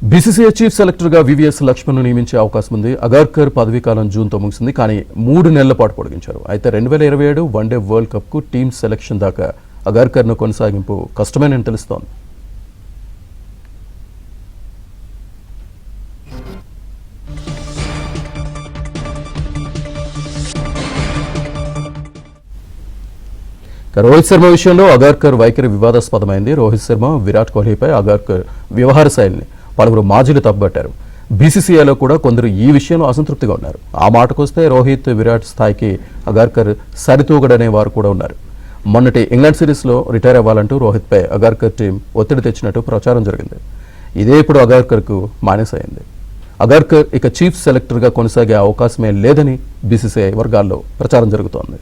BCCI chief సెలెక్టర్గా VVS లక్ష్మణ్ను నియమించే అవకాశం ఉంది. అగార్కర్ పదవీకాలం జూన్తో ముగిసింది, కానీ 3 నెలల పాటు పొడిగించారు. అయితే 2027 వన్డే వరల్డ్ కప్కు టీమ్ సెలెక్షన్ దాకా అగార్కర్ను కొనసాగింపు కష్టమేనని తెలుస్తోంది. రోహిత్ శర్మ విషయంలో అగార్కర్ వైఖరి వివాదాస్పదమైంది. రోహిత్ శర్మ, విరాట్ కోహ్లీపై అగార్కర్ వ్యవహార శైలిని పలువురు మాజీలు తప్పుబట్టారు. బీసీసీఐలో కూడా కొందరు ఈ విషయంలో అసంతృప్తిగా ఉన్నారు. ఆ మాటకొస్తే రోహిత్, విరాట్ స్థాయికి అగార్కర్ సరితూగడనే వారు కూడా ఉన్నారు. మొన్నటి ఇంగ్లాండ్ సిరీస్లో రిటైర్ అవ్వాలంటూ రోహిత్పై అగార్కర్ టీం ఒత్తిడి తెచ్చినట్టు ప్రచారం జరిగింది. ఇదే ఇప్పుడు అగార్కర్కు మైనస్ అయింది. అగార్కర్ ఇక చీఫ్ సెలెక్టర్గా కొనసాగే అవకాశమే లేదని బీసీసీఐ వర్గాల్లో ప్రచారం జరుగుతోంది.